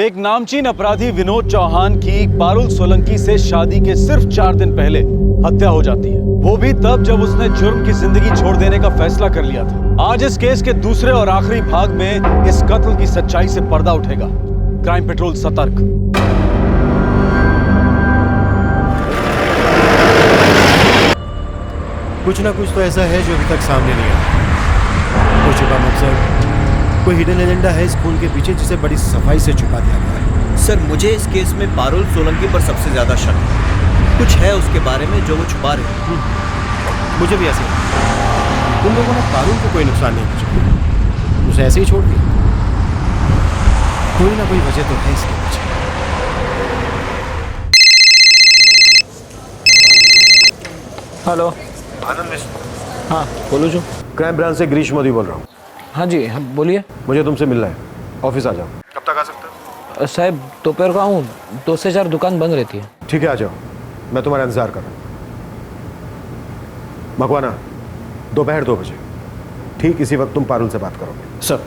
एक नामचीन अपराधी विनोद चौहान की पारुल सोलंकी से शादी के सिर्फ 4 दिन पहले हत्या हो जाती है, वो भी तब जब उसने जुर्म की जिंदगी छोड़ देने का फैसला कर लिया था। आज इस केस के दूसरे और आखिरी भाग में इस कत्ल की सच्चाई से पर्दा उठेगा। क्राइम पेट्रोल सतर्क। कुछ ना कुछ तो ऐसा है जो अभी तक सामने नहीं आया। कोई छुपा मकसद, कोई हिडन एजेंडा है इस खून के पीछे जिसे बड़ी सफाई से छुपा दिया गया है। सर, मुझे इस केस में पारुल सोलंकी पर सबसे ज्यादा शक है। कुछ है उसके बारे में जो वो छुपा रहे हैं। मुझे भी ऐसे लगता। तुम लोगों ने पारुल को कोई नुकसान नहीं पहुंचाया, उसे ऐसे ही छोड़ दिया। कोई ना कोई वजह तो है इसके पीछे। हेलो। आनंद मिश्र। हाँ बोलो जो। क्राइम ब्रांच से ग्रीश मोदी बोल रहा हूँ। हाँ जी, हाँ बोलिए। मुझे तुमसे मिलना है, ऑफिस आ जाओ। कब तक आ सकते हो? साहब दोपहर को आऊँ, 2 से 4 दुकान बंद रहती है। ठीक है, आ जाओ, मैं तुम्हारा इंतजार कर रहा हूँ। मकवाना, दोपहर 2 बजे ठीक इसी वक्त तुम पारुल से बात करोगे। सर।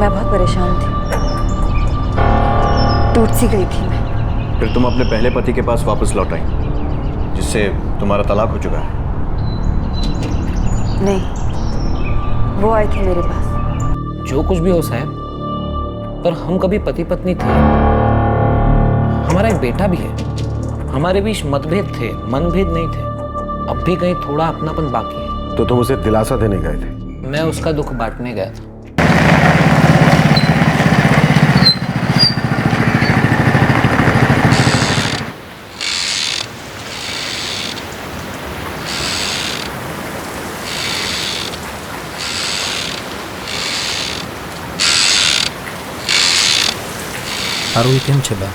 मैं बहुत परेशान थी, टूट सी गई थी मैं। फिर तुम अपने पहले पति के पास वापस लौट आई, जिससे तुम्हारा तलाक हो चुका है। नहीं, वो आए थे मेरे पास। जो कुछ भी हो साहब, पर हम कभी पति पत्नी थे। हमारा एक बेटा भी है। हमारे बीच मतभेद थे, मनभेद नहीं थे। अब भी कहीं थोड़ा अपनापन बाकी है। तो तुम उसे दिलासा देने गए थे? मैं उसका दुख बांटने गया था। पारुल કેમ છે બા?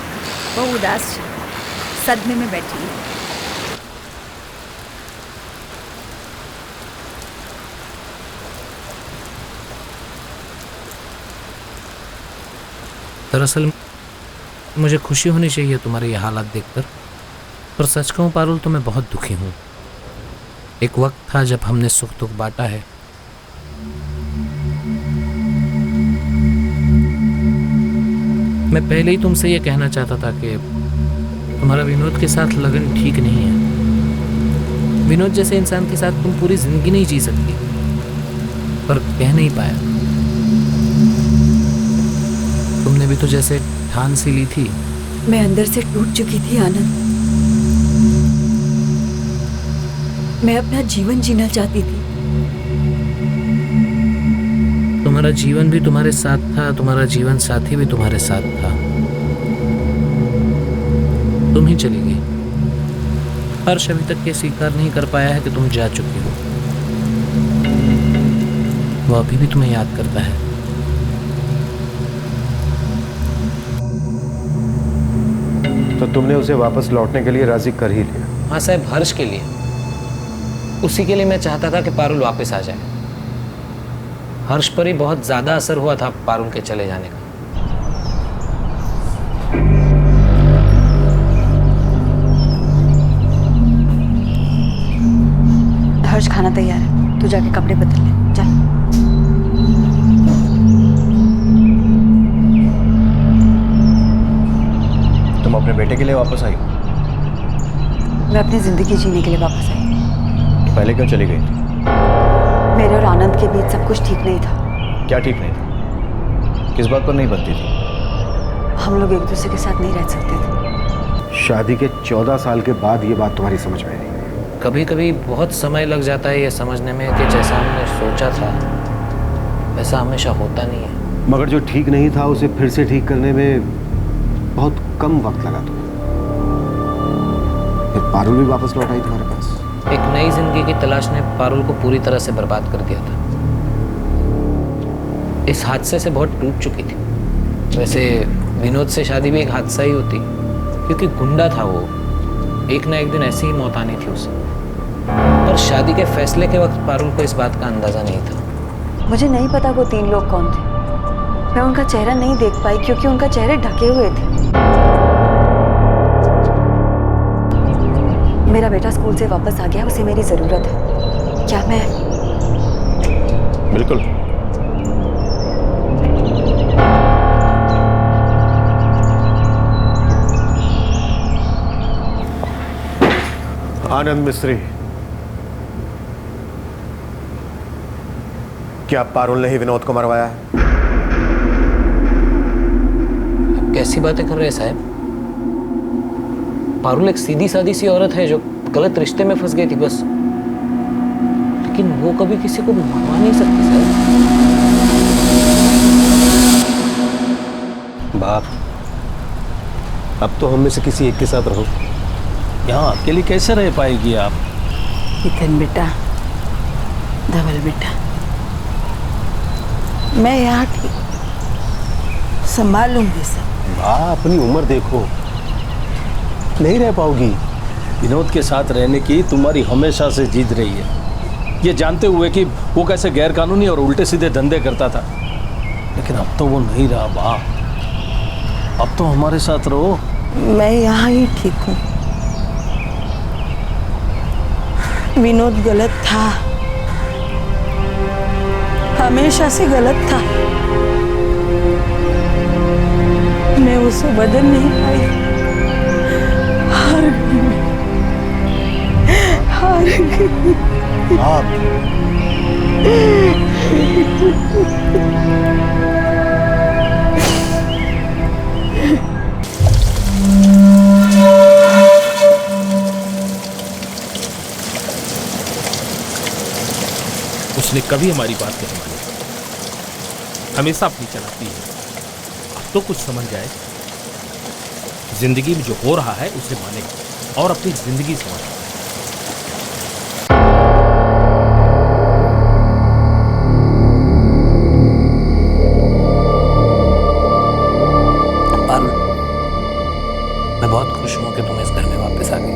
वो उदास છે, सदमे में बैठी है। दरअसल मुझे खुशी होनी चाहिए तुम्हारे ये हालात देखकर, पर सच कहूँ पारुल तो मैं बहुत दुखी हूँ। एक वक्त था जब हमने सुख दुख बांटा है। मैं पहले ही तुमसे ये कहना चाहता था कि तुम्हारा विनोद के साथ लगन ठीक नहीं है। विनोद जैसे इंसान के साथ तुम पूरी जिंदगी नहीं जी सकती, पर कह नहीं पाया। तुमने भी तो जैसे ठान सी ली थी। मैं अंदर से टूट चुकी थी आनंद। मैं अपना जीवन जीना चाहती थी। तुम्हारा जीवन भी तुम्हारे साथ था, तुम्हारा जीवन साथी भी तुम्हारे साथ था। तुम ही चली गई। हर्ष अभी तक ये स्वीकार नहीं कर पाया है कि तुम जा चुकी हो। वो अभी भी तुम्हें याद करता है। तो तुमने उसे वापस लौटने के लिए राजी कर ही लिया? हाँ साहब, हर्ष के लिए। उसी के लिए मैं चाहता था कि पारुल वापस आ जाए। हर्ष पर ही बहुत ज्यादा असर हुआ था पारुल के चले जाने का। हर्ष, खाना तैयार है, तू जाके कपड़े बदल ले, चल। तुम अपने बेटे के लिए वापस आई? मैं अपनी जिंदगी जीने के लिए वापस आई। पहले क्यों चली गई थी? मेरे और आनंद के बीच सब कुछ ठीक नहीं था। क्या ठीक नहीं था? किस बात पर नहीं बनती थी? हम लोग एक दूसरे के साथ नहीं रह सकते थे। शादी के 14 साल के बाद ये बात तुम्हारी समझ में आई? कभी कभी बहुत समय लग जाता है ये समझने में कि जैसा हमने सोचा था वैसा हमेशा होता नहीं है। मगर जो ठीक नहीं था उसे फिर से ठीक करने में बहुत कम वक्त लगा तुम्हें। फिर पारुल भी वापस लौट आई तुम्हारे पास। एक नई जिंदगी की तलाश ने पारुल को पूरी तरह से बर्बाद कर दिया था। इस हादसे से बहुत टूट चुकी थी। वैसे विनोद से शादी भी एक हादसा ही होती, क्योंकि गुंडा था वो। एक ना एक दिन ऐसी ही मौत आनी थी उसे। पर शादी के फैसले के वक्त पारुल को इस बात का अंदाजा नहीं था। मुझे नहीं पता वो 3 लोग कौन थे। मैं उनका चेहरा नहीं देख पाई क्योंकि उनका चेहरे ढके हुए थे। मेरा बेटा स्कूल से वापस आ गया, उसे मेरी जरूरत है। क्या मैं? बिल्कुल। आनंद मिस्त्री, क्या पारुल ने ही विनोद को मरवाया है? कैसी बातें कर रहे हैं साहब? पारुल एक सीधी सादी सी औरत है जो गलत रिश्ते में फंस गई थी बस। लेकिन वो कभी किसी को मरवा नहीं सकती साहब। बाप, अब तो हम में से किसी एक के साथ रहो। यहाँ अकेली कैसे रह पाएगी आप? नितिन बेटा, धवल बेटा, मैं यहाँ ठीक संभालूंगी सब। अपनी उम्र देखो, नहीं रह पाओगी। विनोद के साथ रहने की तुम्हारी हमेशा से जिद रही है, ये जानते हुए कि वो कैसे गैरकानूनी और उल्टे सीधे धंधे करता था। लेकिन अब तो वो नहीं रहा बाप, अब तो हमारे साथ रहो। मैं यहाँ ही ठीक हूँ। विनोद गलत था, हमेशा से गलत था। मैं उसे बदल नहीं पाई। हार गई। उसने कभी हमारी बात नहीं मानी, हमेशा अपनी चलाती है। अब तो कुछ समझ जाए, जिंदगी में जो हो रहा है उसे माने और अपनी जिंदगी समझ। पारुल, मैं बहुत खुश हूं कि तुम इस घर में वापस आ गई।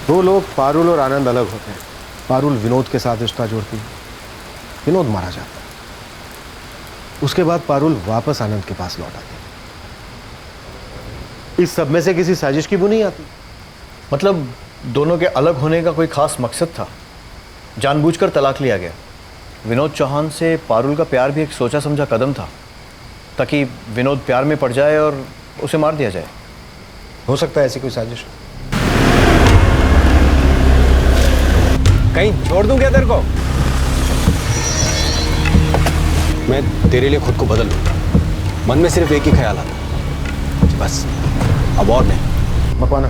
दो लोग पारुल और आनंद अलग होते हैं। पारुल विनोद के साथ रिश्ता जोड़ती है, विनोद मारा जाता है। उसके बाद पारुल वापस आनंद के पास लौट आती है। इस सब में से किसी साजिश की बुनी आती? मतलब दोनों के अलग होने का कोई खास मकसद था? जानबूझकर तलाक लिया गया? विनोद चौहान से पारुल का प्यार भी एक सोचा समझा कदम था, ताकि विनोद प्यार में पड़ जाए और उसे मार दिया जाए। हो सकता है ऐसी कोई साजिश। कहीं छोड़ दूं क्या तेरे को? मैं तेरे लिए खुद को बदल लूंगा। मन में सिर्फ एक ही ख्याल आता, बस, अब और नहीं। मकवाना,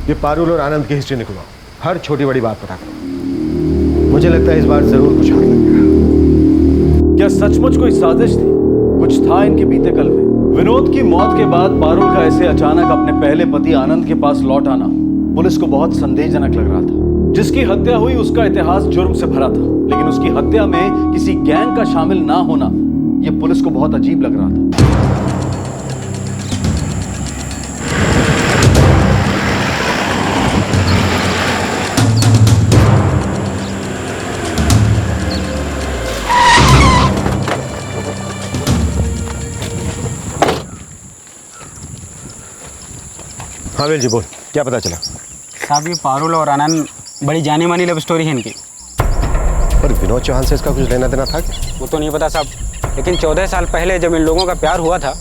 ये पारुल और आनंद की हिस्ट्री निकलवाओ। हर छोटी बड़ी बात पता करो। मुझे लगता है इस बार जरूर कुछ हाथ लगेगा। क्या सचमुच कोई साजिश थी? कुछ था इनके बीते कल में? विनोद की मौत के बाद पारुल का ऐसे अचानक अपने पहले पति आनंद के पास लौट आना पुलिस को बहुत संदेहजनक लग रहा था। जिसकी हत्या हुई उसका इतिहास जुर्म से भरा था, लेकिन उसकी हत्या में किसी गैंग का शामिल ना होना यह पुलिस को बहुत अजीब लग रहा था। हाँ वेल जी, बोल, क्या पता चला? साहब, ये पारुल और आनंद बड़ी जानी मानी लव स्टोरी है इनकी। पर विनोद चौहान से इसका कुछ लेना देना था क्या? वो तो नहीं पता साहब, लेकिन 14 साल पहले जब इन लोगों का प्यार हुआ था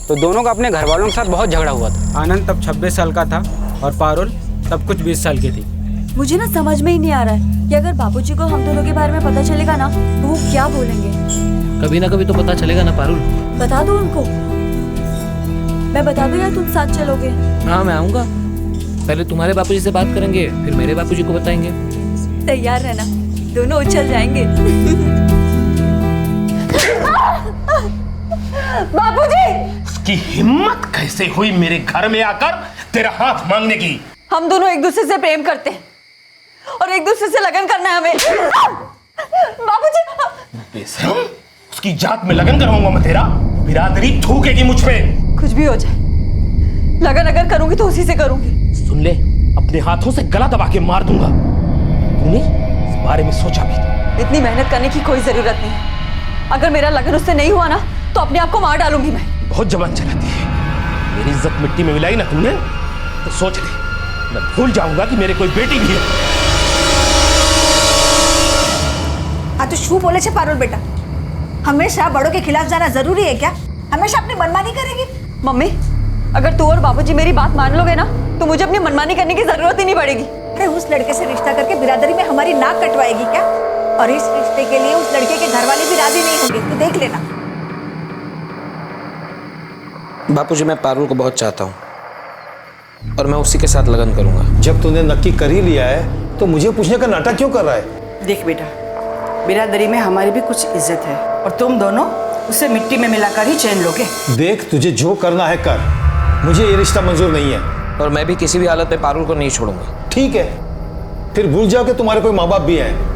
तो दोनों का अपने घर वालों के साथ बहुत झगड़ा हुआ था। आनंद तब 26 साल का था और पारुल तब कुछ 20 साल की थी। मुझे ना समझ में ही नहीं आ रहा है कि अगर बाबूजी को हम दोनों के बारे में पता चलेगा ना तो वो क्या बोलेंगे। कभी ना कभी तो पता चलेगा ना पारुल। बता दो उनको। मैं बता दूं या तुम साथ चलोगे? हाँ, मैं आऊँगा। पहले तुम्हारे बापूजी से बात करेंगे, फिर मेरे बापूजी को बताएंगे। तैयार रहना, दोनों उछल जाएंगे। बापूजी! इसकी हिम्मत कैसे हुई मेरे घर में आकर तेरा हाथ मांगने की? हम दोनों एक दूसरे से प्रेम करते हैं और एक दूसरे से लगन करना है हमें। बाबूजी बेशरम, उसकी जात में लगन करवाऊंगा मैं तेरा, बिरादरी थूकेगी मुझ पे। कुछ भी हो जाए, लगन अगर करूंगी तो उसी से करूंगी। सुन ले, अपने हाथों से गला दबा के मार दूंगा। तूने इस बारे में सोचा भी था? इतनी मेहनत करने की कोई जरूरत नहीं है। अगर मेरा लगन उससे नहीं हुआ ना तो अपने आप को मार डालूंगी मैं। बहुत जबान चलाती है। मेरी इज्जत मिट्टी में मिलाई ना तुमने, तो सोच ले, मैं भूल जाऊंगा कि मेरे कोई बेटी भी है। आ तो शू बोले छे पारुल बेटा, हमेशा बड़ों के खिलाफ जाना जरूरी है क्या? हमेशा अपनी मनमानी करेगी? मम्मी, अगर तू और बाबूजी मेरी बात मान लोगे ना तो मुझे अपनी मनमानी करने की जरूरत ही नहीं पड़ेगी। अरे उस लड़के से रिश्ता करके बिरादरी में हमारी नाक कटवाएगी क्या? और इस रिश्ते के लिए उस लड़के के घर वाले भी राजी नहीं होंगे, तो देख लेना। बापूजी, मैं पारुल को बहुत चाहता हूँ और मैं उसी के साथ लगन करूंगा। जब तूने नक्की कर ही लिया है तो मुझे पूछने का नाटक क्यों कर रहा है? देख बेटा, बिरादरी में हमारी भी कुछ इज्जत है और तुम दोनों उसे मिट्टी में मिलाकर ही चैन लोगे। देख, तुझे जो करना है कर, मुझे ये रिश्ता मंजूर नहीं है। और मैं भी किसी भी हालत में पारुल को नहीं छोड़ूंगा। ठीक है, फिर भूल जाओ कि तुम्हारे कोई माँ बाप भी हैं।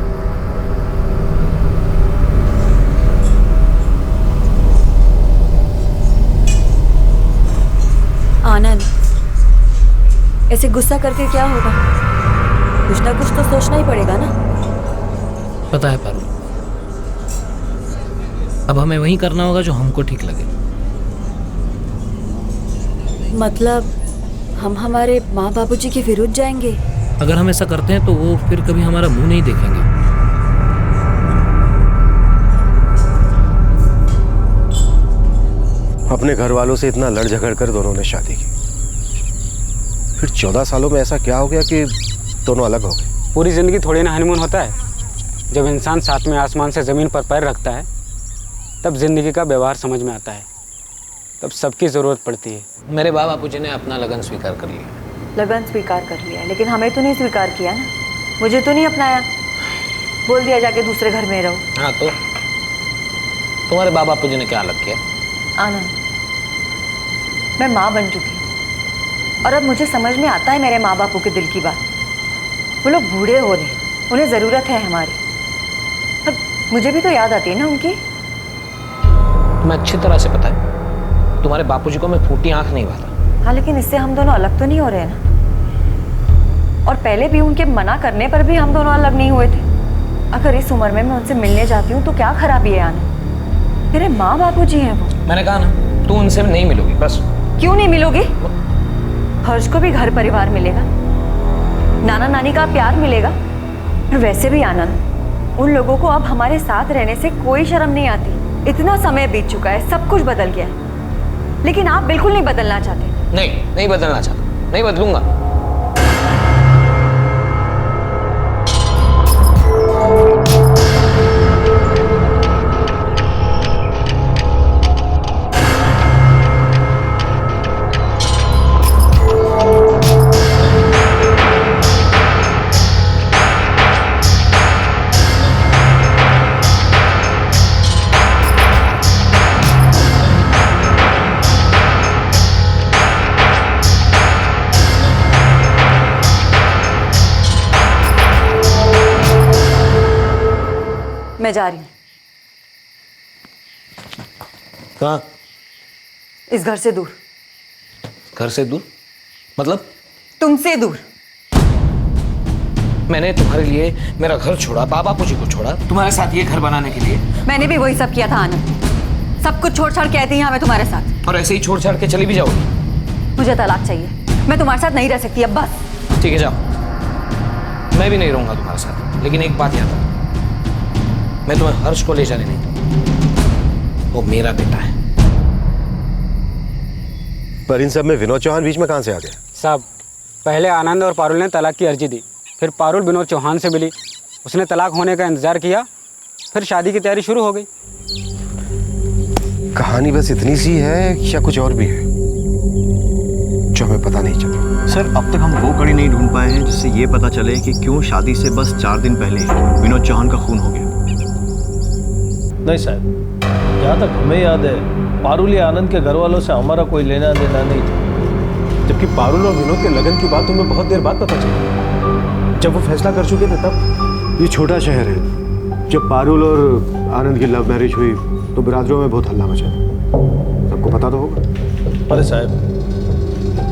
आनंद, ऐसे गुस्सा करके क्या होगा? कुछ ना कुछ तो सोचना ही पड़ेगा ना। पता है पारुल, अब हमें वही करना होगा जो हमको ठीक लगे। मतलब हम हमारे माँ बाबूजी के विरुद्ध जाएंगे? अगर हम ऐसा करते हैं तो वो फिर कभी हमारा मुंह नहीं देखेंगे। अपने घर वालों से इतना लड़ झगड़ कर दोनों ने शादी की, फिर 14 सालों में ऐसा क्या हो गया कि दोनों अलग हो गए? पूरी ज़िंदगी थोड़ी ना हनीमून होता है। जब इंसान साथ में आसमान से ज़मीन पर पैर रखता है तब ज़िंदगी का व्यवहार समझ में आता है, तब सबकी ज़रूरत पड़ती है। मेरे बाप बापूजी ने अपना लगन स्वीकार कर लिया। लगन स्वीकार कर लिया, लेकिन हमें तो नहीं स्वीकार किया ना। मुझे तो नहीं अपनाया, बोल दिया जाके दूसरे घर में रहो। हाँ, तो तुम्हारे बाप बापूजी ने क्या अलग किया? आनंद, मैं माँ बन चुकी हूँ और अब मुझे समझ में आता है मेरे माँ बापों के दिल की बात। वो लोग बूढ़े हो रहे, उन्हें ज़रूरत है हमारी। अब मुझे भी तो याद आती है ना उनकी। तुम्हें अच्छी तरह से पता है, तुम्हारे बापूजी को मैं फूटी आंख नहीं भाता। हाँ, लेकिन इससे हम दोनों अलग तो नहीं हो रहे ना। और पहले भी उनके मना करने पर भी हम दोनों अलग नहीं हुए थे। अगर इस उम्र में मैं उनसे मिलने जाती हूँ तो क्या खराबी है आनंद? मेरे माँ बापूजी हैं वो। मैंने कहा ना, तू उनसे नहीं मिलोगी बस। क्यों नहीं मिलोगी? हर्ष को भी घर परिवार मिलेगा, नाना नानी का प्यार मिलेगा। और वैसे भी आनंद, उन लोगों को अब हमारे साथ रहने से कोई शर्म नहीं आती। इतना समय बीत चुका है, सब कुछ बदल गया है, लेकिन आप बिल्कुल नहीं बदलना चाहते। नहीं बदलना चाहता, नहीं बदलूंगा। मैं जा रही हूँ। कहाँ? इस घर से दूर। घर से दूर मतलब? तुमसे दूर। मैंने तुम्हारे लिए मेरा घर छोड़ा, बाबा पूजी को छोड़ा, तुम्हारे साथ ये घर बनाने के लिए। मैंने भी वही सब किया था आनंद। सब कुछ छोड़ छाड़ के आई थी यहाँ मैं तुम्हारे साथ। और ऐसे ही छोड़ छाड़ के चली भी जाओगी? मुझे तलाक चाहिए, मैं तुम्हारे साथ नहीं रह सकती अब, बस। ठीक है, जाओ। मैं भी नहीं रहूंगा तुम्हारे साथ, लेकिन एक बात याद रखो, मैं तुम्हें हर्ष को ले जाने नहीं दूंगा। वो मेरा बेटा है। पर इन सब में विनोद चौहान बीच में कहां से आ गया? साहब, पहले आनंद और पारुल ने तलाक की अर्जी दी, फिर पारुल विनोद चौहान से मिली, उसने तलाक होने का इंतजार किया, फिर शादी की तैयारी शुरू हो गई। कहानी बस इतनी सी है या कुछ और भी है जो हमें पता नहीं चला? सर, अब तक हम वो कड़ी नहीं ढूंढ पाए हैं जिससे ये पता चले कि क्यों शादी से बस 4 दिन पहले विनोद चौहान का खून हो गया। नहीं साहब, जहाँ तक हमें याद है पारुल या आनंद के घर वालों से हमारा कोई लेना देना नहीं था। जबकि पारुल और विनोद के लगन की बात तुम्हें बहुत देर बाद पता चली। जब वो फैसला कर चुके थे तब। ये छोटा शहर है। जब पारुल और आनंद की लव मैरिज हुई तो बिरादरों में बहुत हल्ला मचा। सबको पता तो होगा। अरे साहब,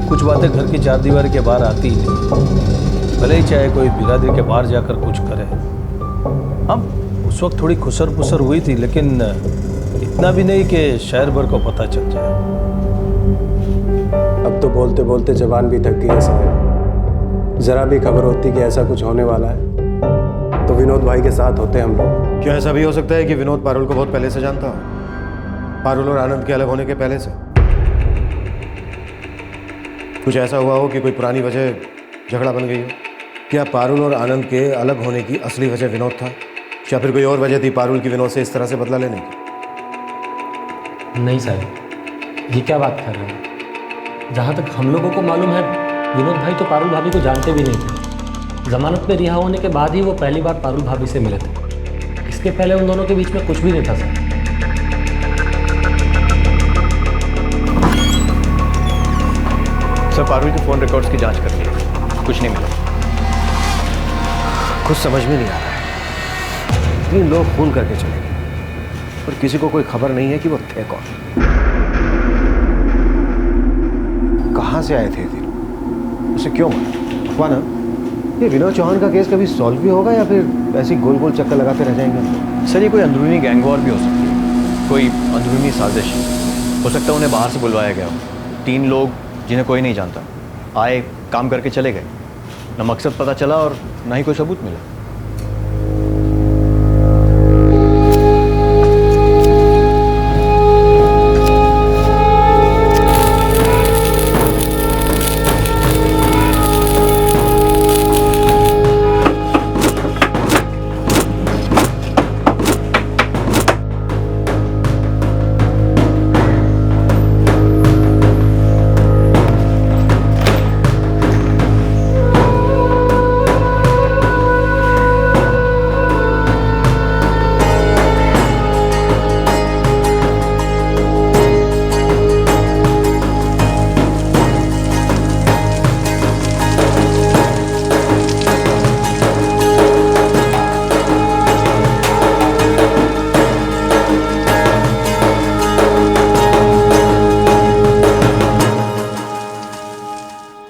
कुछ बातें घर की चार दीवारी के बाहर आती ही नहीं, भले ही चाहे कोई बिरादरी के बाहर जाकर कुछ करे। हम उस वक्त थोड़ी खुसर पुसर हुई थी, लेकिन इतना भी नहीं कि शहर भर को पता चल जाए। अब तो बोलते बोलते जबान भी थक गई है साहब। जरा भी खबर होती कि ऐसा कुछ होने वाला है तो विनोद भाई के साथ होते हम लोग। क्या ऐसा भी हो सकता है कि विनोद पारुल को बहुत पहले से जानता हो? पारुल और आनंद के अलग होने के पहले से? कुछ ऐसा हुआ हो कि कोई पुरानी वजह झगड़ा बन गई हो? क्या पारुल और आनंद के अलग होने की असली वजह विनोद था, या फिर कोई और वजह थी पारुल की विनोद से इस तरह से बदला लेने की? नहीं साहब, ये क्या बात कर रहे हैं? जहाँ तक हम लोगों को मालूम है, विनोद भाई तो पारुल भाभी को जानते भी नहीं थे। जमानत पे रिहा होने के बाद ही वो पहली बार पारुल भाभी से मिले थे। इसके पहले उन दोनों के बीच में कुछ भी नहीं था सर। सर, पारुल के फ़ोन रिकॉर्ड्स की जांच कर ली, कुछ नहीं मिला। कुछ समझ में नहीं आ रहा है। 3 लोग फोन करके चले गए और किसी को कोई खबर नहीं है कि वो थे कौन, कहां से आए थे ये तीनों, उसे क्यों मारा? हुआ ना, ये विनोद चौहान का केस कभी सॉल्व भी होगा या फिर ऐसी गोल गोल चक्कर लगाते रह जाएंगे? सर, ये कोई अंदरूनी गैंग वॉर भी हो सकती है, कोई अंदरूनी साजिश। हो सकता है उन्हें बाहर से बुलवाया गया हो। 3 लोग जिन्हें कोई नहीं जानता आए, काम करके चले गए, न मकसद पता चला और ना ही कोई सबूत मिला।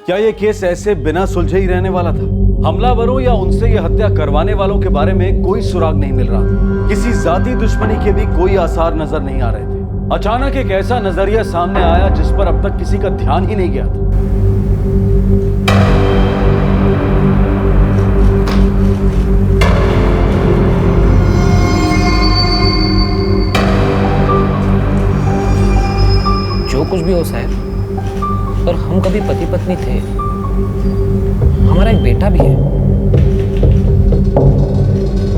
क्या ये केस ऐसे बिना सुलझे ही रहने वाला था? हमलावरों या उनसे ये हत्या करवाने वालों के बारे में कोई सुराग नहीं मिल रहा था। किसी जाती दुश्मनी के भी कोई आसार नजर नहीं आ रहे थे। अचानक एक ऐसा नजरिया सामने आया जिस पर अब तक किसी का ध्यान ही नहीं गया था। जो कुछ भी हो साहब, पर हम कभी पति पत्नी थे। हमारा एक बेटा भी है।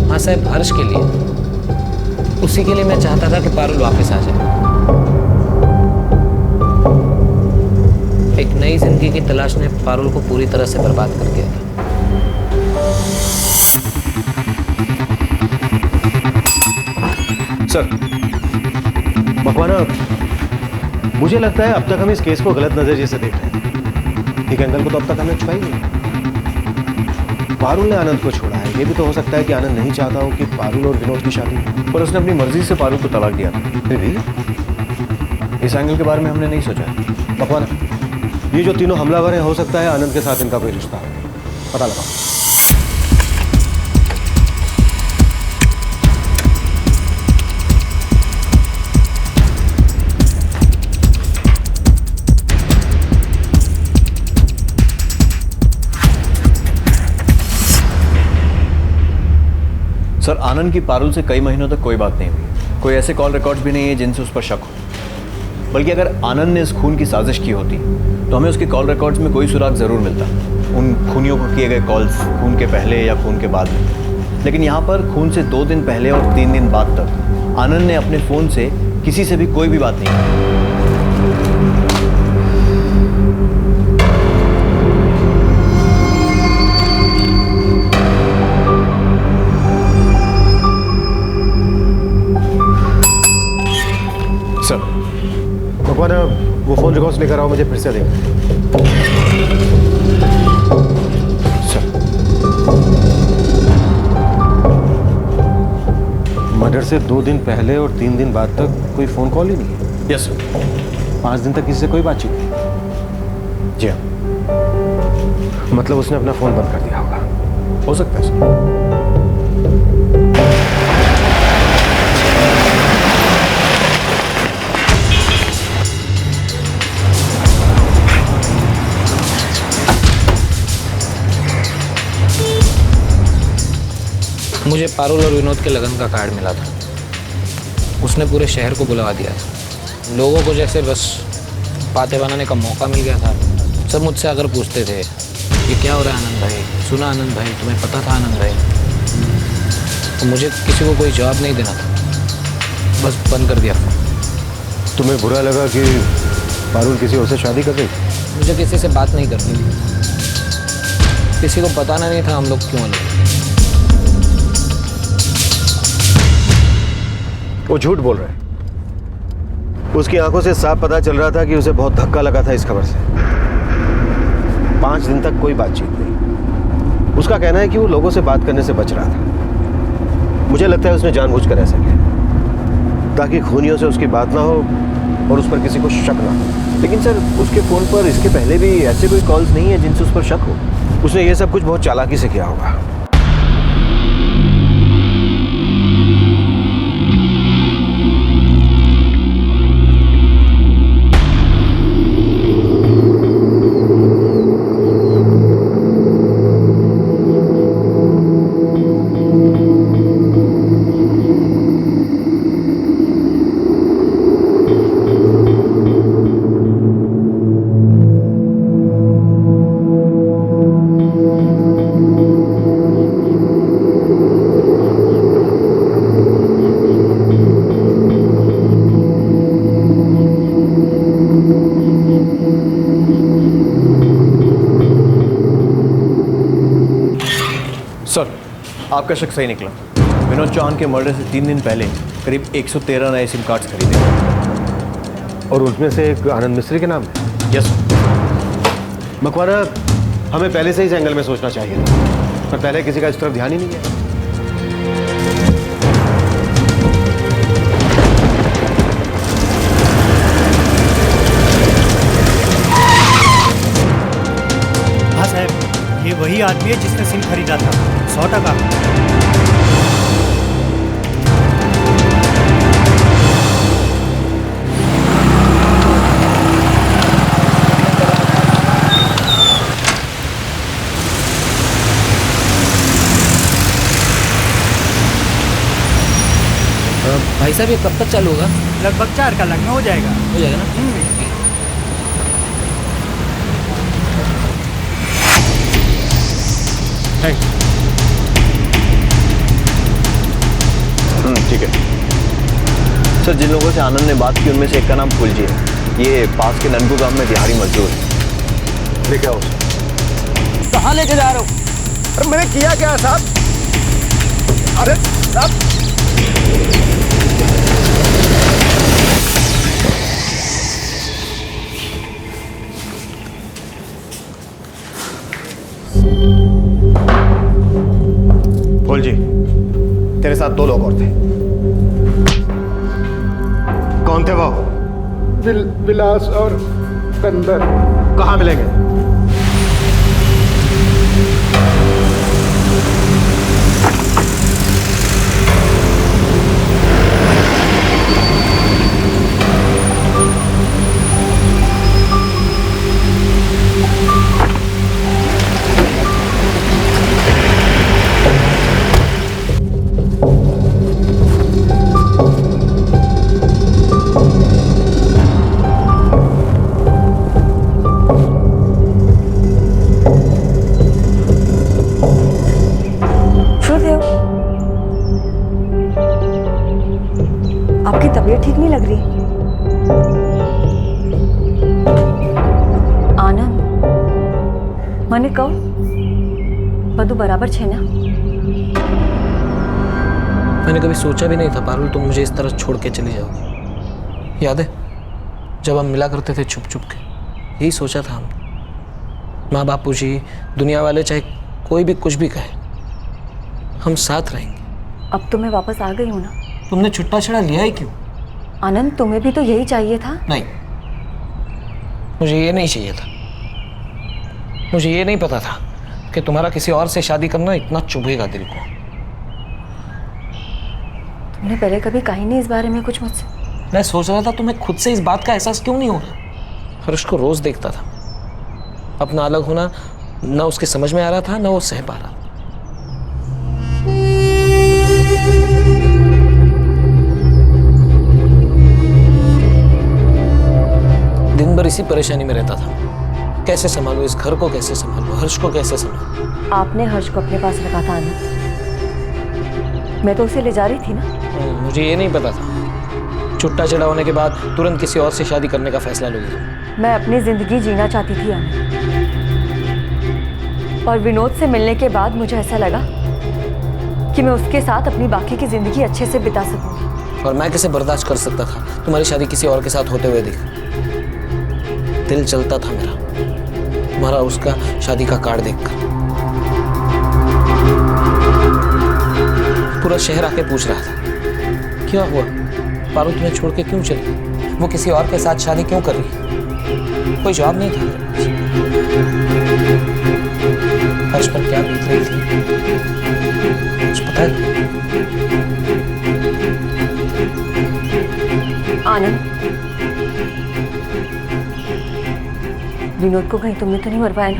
हाँ साहब, हर्ष के लिए, उसी के लिए मैं चाहता था कि पारुल वापस आ जाए। एक नई जिंदगी की तलाश ने पारुल को पूरी तरह से बर्बाद कर दिया था। सर, मकवाना, मुझे लगता है अब तक हम इस केस को गलत नजरिए से देख रहे हैं। एक एंगल को तो अब तक हमने छुपाई नहीं। पारुल ने आनंद को छोड़ा है। ये भी तो हो सकता है कि आनंद नहीं चाहता हो कि पारुल और विनोद की शादी हो, पर उसने अपनी मर्जी से पारुल को तलाक दिया था। फिर भी इस एंगल के बारे में हमने नहीं सोचा। मकवाना, ये जो तीनों हमलावर हैं, हो सकता है आनंद के साथ इनका कोई रिश्ता हो। पता लगाओ। सर, आनंद की पारुल से कई महीनों तक कोई बात नहीं हुई। कोई ऐसे कॉल रिकॉर्ड्स भी नहीं है जिनसे उस पर शक हो। बल्कि अगर आनंद ने इस खून की साजिश की होती तो हमें उसके कॉल रिकॉर्ड्स में कोई सुराग ज़रूर मिलता, उन खूनियों को किए गए कॉल्स खून के पहले या खून के बाद में। लेकिन यहाँ पर खून से 2 दिन पहले और 3 दिन बाद तक आनंद ने अपने फ़ोन से किसी से भी कोई भी बात नहीं की। सर, दिखाओ मुझे, फिर से देख। मर्डर से 2 दिन पहले और 3 दिन बाद तक कोई फोन कॉल ही नहीं है। Yes sir. 5 दिन तक किसी से कोई बातचीत नहीं। जी हाँ। मतलब उसने अपना फोन बंद कर दिया होगा। हो सकता है सर। मुझे पारुल और विनोद के लगन का कार्ड मिला था। उसने पूरे शहर को बुलवा दिया था। लोगों को जैसे बस बातें बनाने का मौका मिल गया था। सब मुझसे अगर पूछते थे ये क्या हो रहा है आनंद भाई, सुना आनंद भाई, तुम्हें पता था आनंद भाई, तो मुझे किसी को कोई जवाब नहीं देना था, बस बंद कर दिया। तुम्हें बुरा लगा कि पारुल किसी और से शादी कर रही? मुझे किसी से बात नहीं करती थी, किसी को बताना नहीं था हम लोग क्यों अलग। वो झूठ बोल रहा है। उसकी आंखों से साफ पता चल रहा था कि उसे बहुत धक्का लगा था इस खबर से। 5 दिन तक कोई बातचीत नहीं। उसका कहना है कि वो लोगों से बात करने से बच रहा था। मुझे लगता है उसने जानबूझकर ऐसा किया ताकि खूनियों से उसकी बात ना हो और उस पर किसी को शक ना हो। लेकिन सर, उसके फोन पर इसके पहले भी ऐसे कोई कॉल्स नहीं है जिनसे उस पर शक हो। उसने ये सब कुछ बहुत चालाकी से किया होगा। आपका शक सही निकला। विनोद चौहान के मर्डर से 3 दिन पहले करीब 113 नए सिम कार्ड्स खरीदे और उसमें से एक आनंद मिस्त्री के नाम है। यस। मकवाना, हमें पहले से ही इस एंगल में सोचना चाहिए था, पर पहले किसी का इस तरफ ध्यान ही नहीं है। हाँ साहब, ये वही आदमी है जिसने सिम खरीदा था, 100%। भाई साहब, ये कब तक चालू होगा? लगभग 4 कलाक में हो जाएगा। हो जाएगा ना? ठीक है सर। जिन लोगों से आनंद ने बात की उनमें से एक का नाम फुलजी है। ये पास के ननकू गांव में दिहाड़ी मजदूर है। लेके आओ। कहाँ लेके जा रहे हो? अरे मैंने किया क्या साहब? अरे साहब, फुलजी, तेरे साथ 2 लोग और थे। कौन थे वो? विलास और बंदर। कहाँ मिलेंगे? आपकी तबीयत ठीक नहीं लग रही? आनंद, મને કહો, બધું બરાબર છે ना? मैंने कभी सोचा भी नहीं था पारुल तुम मुझे इस तरह छोड़ के चली जाओगी। याद है जब हम मिला करते थे छुप छुप के? यही सोचा था हम, माँ बापू जी, दुनिया वाले, चाहे कोई भी कुछ भी कहे, हम साथ रहेंगे। अब तो मैं वापस आ गई हूँ ना। तुमने छुट्टा छड़ा लिया ही क्यों? आनंद, तुम्हें भी तो यही चाहिए था। नहीं, मुझे ये नहीं चाहिए था। मुझे ये नहीं पता था कि तुम्हारा किसी और से शादी करना इतना चुभेगा दिल को। तुमने पहले कभी कही नहीं इस बारे में कुछ मुझसे? मैं सोच रहा था तुम्हें खुद से इस बात का एहसास क्यों नहीं हो रहा। हर्ष को रोज देखता था, अपना अलग होना ना उसके समझ में आ रहा था, ना वो सह पा रहा। दिन भर इसी परेशानी में रहता था, कैसे संभालूं इस घर को, कैसे संभालूं हर्ष को, कैसे संभालूं। आपने हर्ष को अपने पास रखा था आनंद, मैं तो उसे ले जा रही थी ना। मुझे ये नहीं पता था छुट्टा चढ़ा होने के बाद तुरंत किसी और से शादी करने का फैसला लोगी। मैं अपनी जिंदगी जीना चाहती थी आनंद, और विनोद से मिलने के बाद मुझे ऐसा लगा कि मैं उसके साथ अपनी बाकी की जिंदगी अच्छे से बिता सकूंगी। और मैं कैसे बर्दाश्त कर सकता था तुम्हारी शादी किसी और के साथ होते हुए देख। दिल चलता था मेरा तुम्हारा उसका शादी का कार्ड देखकर। पूरा शहर आके पूछ रहा था क्या हुआ, पारू तुम्हें छोड़ के क्यों चली, वो किसी और के साथ शादी क्यों कर रही। कोई जवाब नहीं था। हर्ष पर क्या बीत रही थी कुछ पता है? आनंद, विनोद को कहीं तुमने तो नहीं मरवाया ना?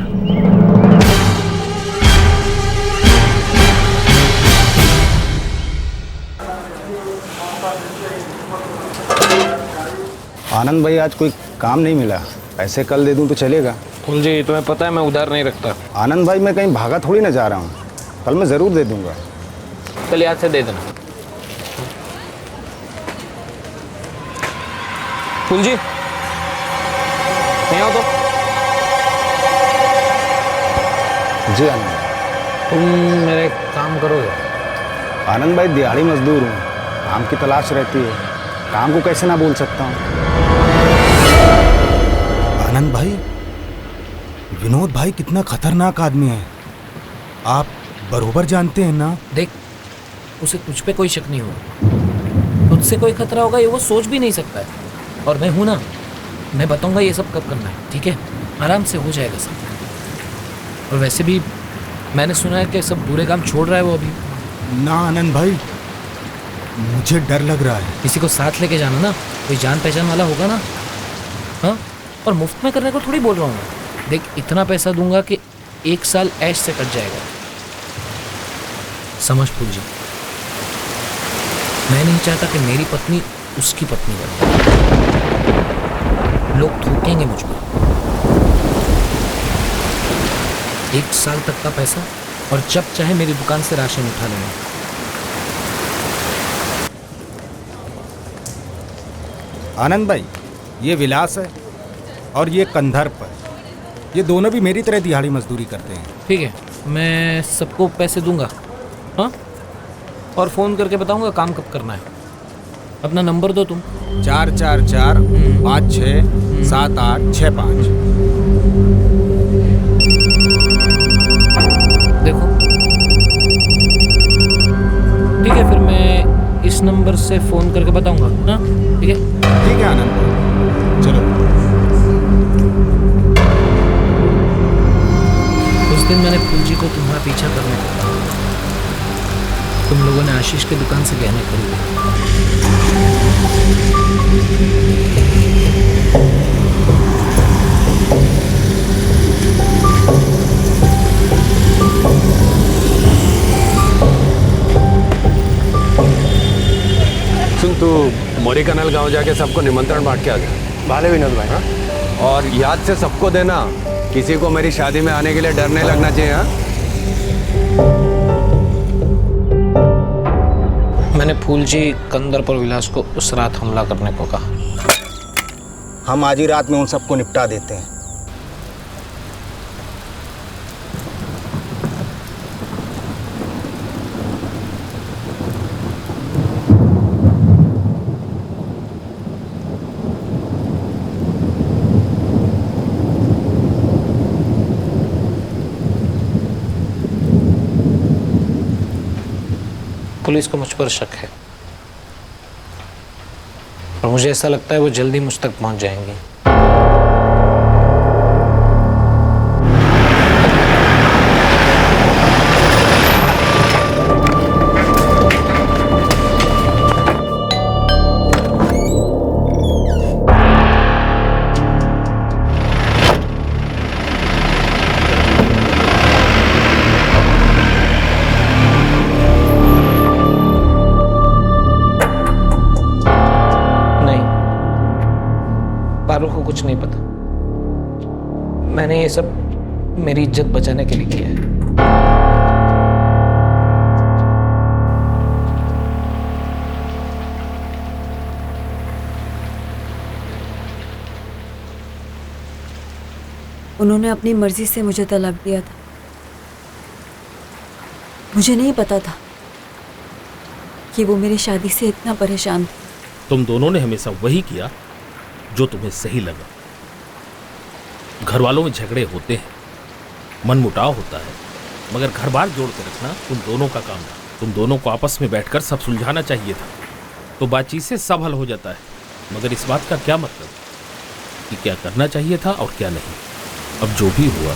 आनंद भाई, आज कोई काम नहीं मिला, पैसे कल दे दूं तो चलेगा? जी तुम्हें पता है मैं उधार नहीं रखता। आनंद भाई, मैं कहीं भागा थोड़ी ना जा रहा हूँ, कल मैं ज़रूर दे दूंगा। कल याद से दे देना। फूल जी नहीं आओ तो। जी आनंद, तुम मेरे काम करोगे? आनंद भाई, दिहाड़ी मजदूर हूँ, काम की तलाश रहती है, काम को कैसे ना बोल सकता हूँ। आनंद भाई, विनोद भाई कितना खतरनाक आदमी है, आप बरोबर जानते हैं ना? देख, उसे तुझ पे कोई शक नहीं होगा, तुझसे कोई खतरा होगा ये वो सोच भी नहीं सकता है। और मैं हूं ना, मैं बताऊंगा ये सब कब करना है, ठीक है? आराम से हो जाएगा सब। और वैसे भी मैंने सुना है कि सब बुरे काम छोड़ रहा है वो अभी। ना आनंद भाई, मुझे डर लग रहा है। किसी को साथ लेके जाना ना, कोई जान पहचान वाला होगा ना। हाँ, और मुफ्त में करने को थोड़ी बोल रहा हूँ मैं। देख, इतना पैसा दूंगा कि 1 साल ऐश से कट जाएगा, समझ फूल जी। मैं नहीं चाहता कि मेरी पत्नी उसकी पत्नी बने। लोग थूकेंगे मुझ पर। 1 साल तक का पैसा, और जब चाहे मेरी दुकान से राशन उठा लेना। आनंद भाई, ये विलास है और ये कंधर्प है, ये दोनों भी मेरी तरह दिहाड़ी मजदूरी करते हैं। ठीक है, मैं सबको पैसे दूंगा, हाँ? और फ़ोन करके बताऊंगा काम कब करना है। अपना नंबर दो तुम। 444567865। देखो, ठीक है, फिर मैं इस नंबर से फ़ोन करके बताऊंगा, हाँ? ठीक है? ठीक है आनंद, चलो। उस दिन मैंने फूल जी को तुम्हारा पीछा करने को कहा, तुम लोगों ने आशीष की दुकान से गहने खरीदे। सुन, तू मोरी कनाल गांव जाके सबको निमंत्रण बांट के आ जा। भाले विनोद भाई। हाँ? और याद से सबको देना, किसी को मेरी शादी में आने के लिए डर नहीं लगना चाहिए। हाँ? मैंने फूल जी, कंदर पर विलास को उस रात हमला करने को कहा। हम आज ही रात में उन सबको निपटा देते हैं। पुलिस को मुझ पर शक है और मुझे ऐसा लगता है वो जल्दी मुझ तक पहुंच जाएंगी। पारुल को कुछ नहीं पता। मैंने ये सब मेरी इज्जत बचाने के लिए किया है। उन्होंने अपनी मर्जी से मुझे तलाक दिया था। मुझे नहीं पता था कि वो मेरी शादी से इतना परेशान थे। तुम दोनों ने हमेशा वही किया जो तुम्हें सही लगा। घर वालों में झगड़े होते हैं, मनमुटाव होता है, मगर घर बार जोड़ के रखना तुम दोनों का काम था। तुम दोनों को आपस में बैठकर सब सुलझाना चाहिए था, तो बातचीत से सब हल हो जाता है। मगर इस बात का क्या मतलब कि क्या करना चाहिए था और क्या नहीं। अब जो भी हुआ,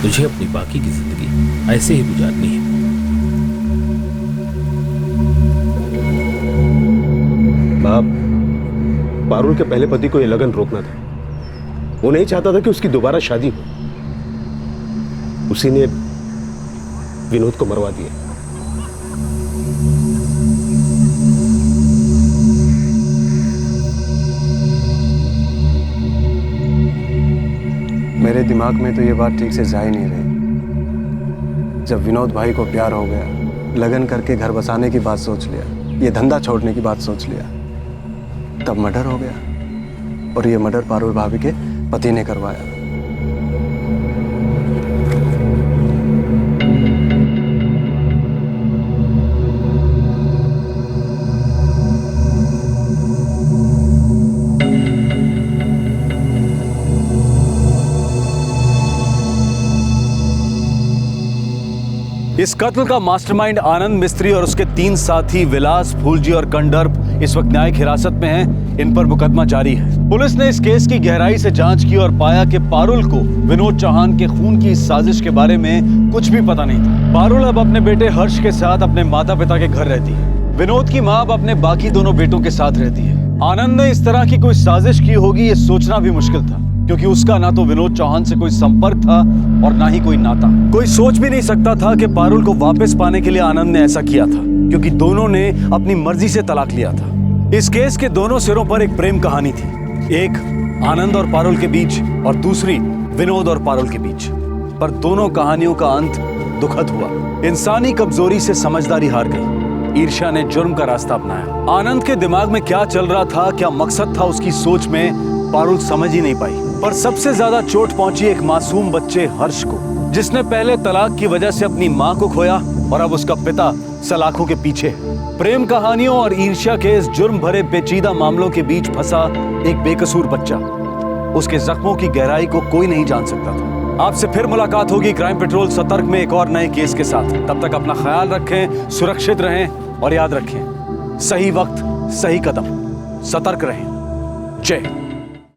तुझे अपनी बाकी की जिंदगी ऐसे ही गुजारनी है। बाप, पारुल के पहले पति को यह लगन रोकना था। वो नहीं चाहता था कि उसकी दोबारा शादी हो। उसी ने विनोद को मरवा दिया। मेरे दिमाग में तो ये बात ठीक से जा ही नहीं रही। जब विनोद भाई को प्यार हो गया, लगन करके घर बसाने की बात सोच लिया, ये धंधा छोड़ने की बात सोच लिया, तब मर्डर हो गया। और ये मर्डर पारुल भाभी के पति ने करवाया। इस कत्ल का मास्टरमाइंड आनंद मिस्त्री और उसके 3 साथी विलास, फूलजी और कंडर्प इस वक्त न्यायिक हिरासत में हैं। इन पर मुकदमा जारी है। पुलिस ने इस केस की गहराई से जांच की और पाया कि पारुल को विनोद चौहान के खून की साजिश के बारे में कुछ भी पता नहीं था। पारुल अब अपने बेटे हर्ष के साथ अपने माता पिता के घर रहती है। विनोद की मां अब अपने बाकी दोनों बेटों के साथ रहती है। आनंद ने इस तरह की कोई साजिश की होगी ये सोचना भी मुश्किल था, क्योंकि उसका ना तो विनोद चौहान से कोई संपर्क था और ना ही कोई नाता। कोई सोच भी नहीं सकता था कि पारुल को वापस पाने के लिए आनंद ने ऐसा किया था, क्योंकि दोनों ने अपनी मर्जी से तलाक लिया था। इस केस के दोनों सिरों पर एक प्रेम कहानी थी, एक आनंद और पारुल के बीच और दूसरी विनोद और पारुल के बीच। पर दोनों कहानियों का अंत दुखद हुआ। इंसानी कमजोरी से समझदारी हार गई। ईर्ष्या ने जुर्म का रास्ता अपनाया। आनंद के दिमाग में क्या चल रहा था, क्या मकसद था उसकी सोच में, पारुल समझ ही नहीं पाई। पर सबसे ज्यादा चोट पहुंची एक मासूम बच्चे हर्ष को, जिसने पहले तलाक की वजह से अपनी मां को खोया और अब उसका पिता सलाखों के पीछे है। प्रेम कहानियों और ईर्ष्या के इस जुर्म भरे पेचीदा मामलों के बीच फंसा एक बेकसूर बच्चा। उसके जख्मों की गहराई को कोई नहीं जान सकता था। आपसे फिर मुलाकात होगी क्राइम पेट्रोल सतर्क में एक और नए केस के साथ। तब तक अपना ख्याल रखें, सुरक्षित रहें और याद रखें, सही वक्त सही कदम। सतर्क रहें। जय।